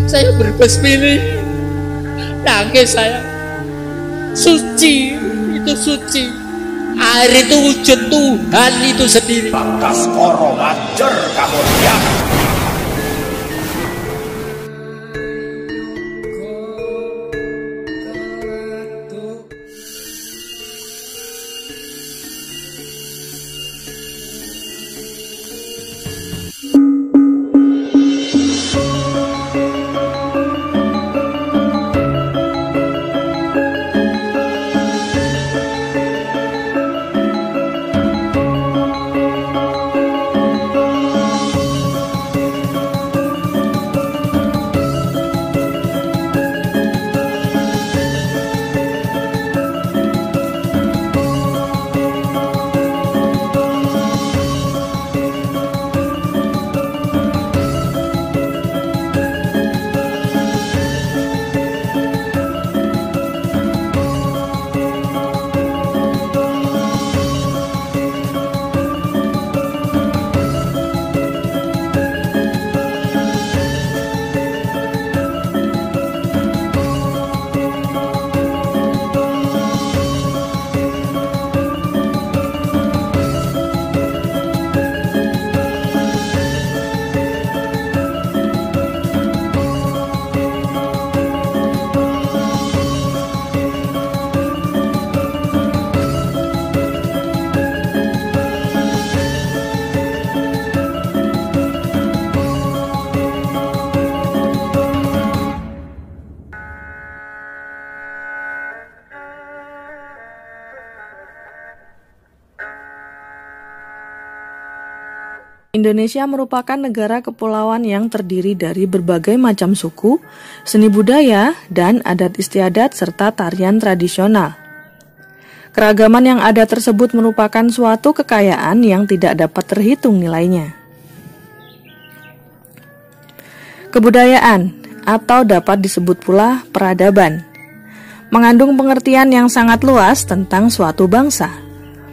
Saya berbesmili, nangis saya. Suci, itu suci. Air itu wujud Tuhan itu sendiri. Baskoro manjer kamu lihat. Indonesia merupakan negara kepulauan yang terdiri dari berbagai macam suku, seni budaya, dan adat istiadat serta tarian tradisional. Keragaman yang ada tersebut merupakan suatu kekayaan yang tidak dapat terhitung nilainya. Kebudayaan, atau dapat disebut pula peradaban, mengandung pengertian yang sangat luas tentang suatu bangsa,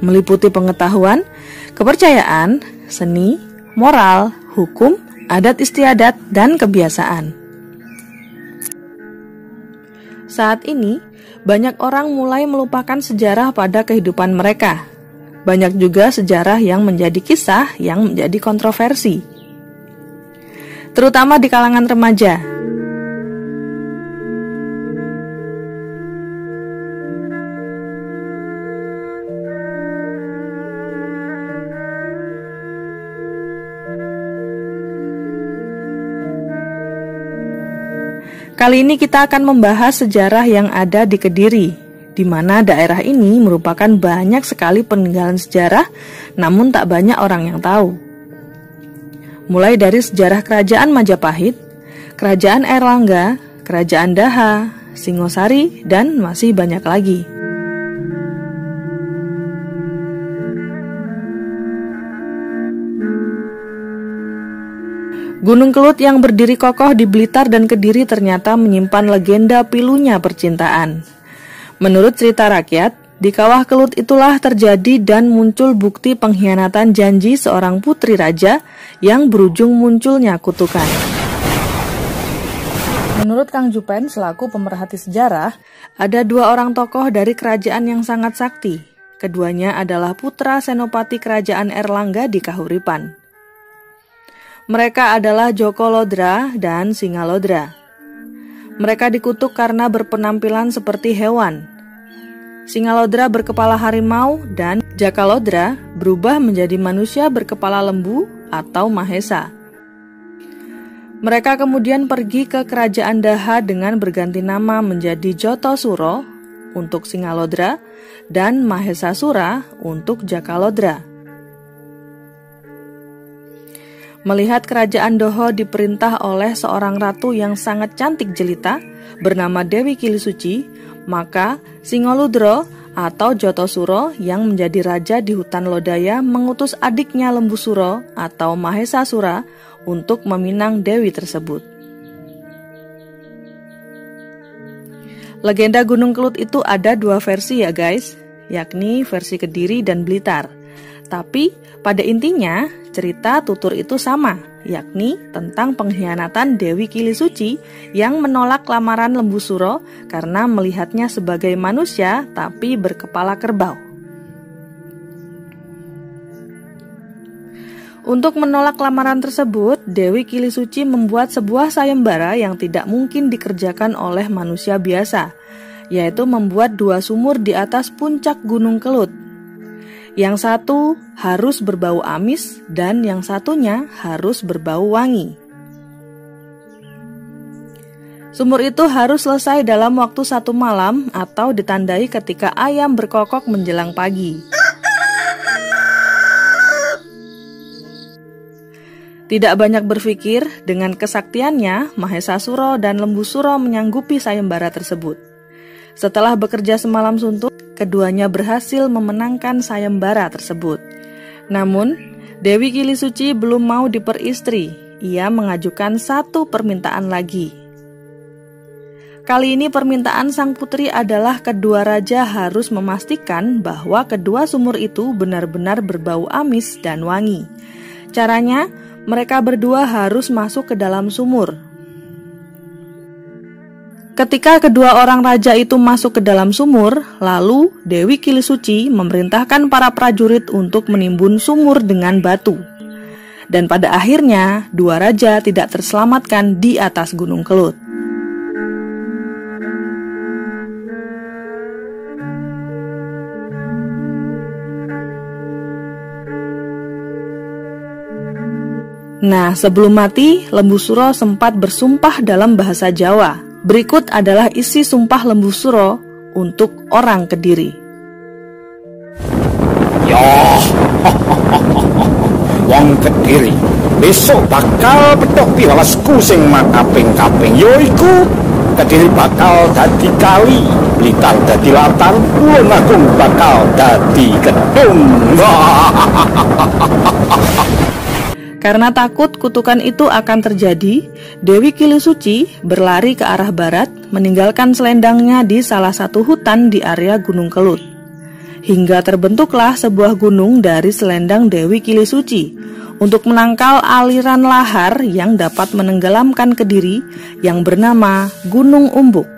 meliputi pengetahuan, kepercayaan, seni, moral, hukum, adat istiadat, dan kebiasaan. Saat ini, banyak orang mulai melupakan sejarah pada kehidupan mereka. Banyak juga sejarah yang menjadi kisah yang menjadi kontroversi, terutama di kalangan remaja. Kali ini kita akan membahas sejarah yang ada di Kediri, di mana daerah ini merupakan banyak sekali peninggalan sejarah, namun tak banyak orang yang tahu. Mulai dari sejarah Kerajaan Majapahit, Kerajaan Airlangga, Kerajaan Daha, Singosari, dan masih banyak lagi. Gunung Kelut yang berdiri kokoh di Blitar dan Kediri ternyata menyimpan legenda pilunya percintaan. Menurut cerita rakyat, di Kawah Kelut itulah terjadi dan muncul bukti pengkhianatan janji seorang putri raja yang berujung munculnya kutukan. Menurut Kang Jupen selaku pemerhati sejarah, ada dua orang tokoh dari kerajaan yang sangat sakti. Keduanya adalah putra senopati kerajaan Airlangga di Kahuripan. Mereka adalah Joko Lodra dan Singalodra. Mereka dikutuk karena berpenampilan seperti hewan. Singalodra berkepala harimau dan Jakalodra berubah menjadi manusia berkepala lembu atau Mahesa. Mereka kemudian pergi ke kerajaan Daha dengan berganti nama menjadi Jotosuro untuk Singalodra dan Mahesasura untuk Jakalodra. Melihat kerajaan Doho diperintah oleh seorang ratu yang sangat cantik jelita bernama Dewi Kilisuci, maka Singoludro atau Jotosuro yang menjadi raja di hutan Lodaya mengutus adiknya Lembusuro atau Mahesasura untuk meminang Dewi tersebut. Legenda Gunung Kelut itu ada dua versi ya guys, yakni versi Kediri dan Blitar. Tapi pada intinya cerita tutur itu sama, yakni tentang pengkhianatan Dewi Kilisuci yang menolak lamaran Lembu Suro karena melihatnya sebagai manusia tapi berkepala kerbau. Untuk menolak lamaran tersebut, Dewi Kilisuci membuat sebuah sayembara yang tidak mungkin dikerjakan oleh manusia biasa, yaitu membuat 2 sumur di atas puncak Gunung Kelut. Yang satu harus berbau amis dan yang satunya harus berbau wangi. Sumur itu harus selesai dalam waktu 1 malam atau ditandai ketika ayam berkokok menjelang pagi. Tidak banyak berpikir, dengan kesaktiannya, Mahesasuro dan Lembu Suro menyanggupi sayembara tersebut. Setelah bekerja semalam suntuk, keduanya berhasil memenangkan sayembara tersebut. Namun, Dewi Kilisuci belum mau diperistri. Ia mengajukan 1 permintaan lagi. Kali ini permintaan sang putri adalah kedua raja harus memastikan bahwa kedua sumur itu benar-benar berbau amis dan wangi. Caranya, mereka berdua harus masuk ke dalam sumur. Ketika kedua orang raja itu masuk ke dalam sumur, lalu Dewi Kilisuci memerintahkan para prajurit untuk menimbun sumur dengan batu. Dan pada akhirnya, 2 raja tidak terselamatkan di atas Gunung Kelut. Nah, sebelum mati, Lembu Suro sempat bersumpah dalam bahasa Jawa. Berikut adalah isi sumpah Lembu Suro untuk orang Kediri. Yo, wong Kediri, besok bakal petok piwalasku sing makaping-kaping. Yoiku, Kediri bakal dadi kali, Blitar dadi latar, Kulon Agung bakal dadi gedung. Karena takut kutukan itu akan terjadi, Dewi Kilisuci berlari ke arah barat, meninggalkan selendangnya di salah satu hutan di area Gunung Kelut. Hingga terbentuklah sebuah gunung dari selendang Dewi Kilisuci untuk menangkal aliran lahar yang dapat menenggelamkan Kediri yang bernama Gunung Umbuk.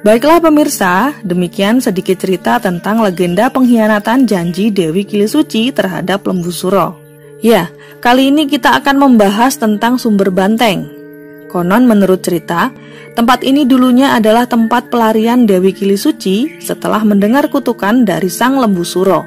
Baiklah pemirsa, demikian sedikit cerita tentang legenda pengkhianatan janji Dewi Kilisuci terhadap Lembu Suro. Ya, kali ini kita akan membahas tentang Sumber Banteng. Konon menurut cerita, tempat ini dulunya adalah tempat pelarian Dewi Kilisuci setelah mendengar kutukan dari sang Lembu Suro.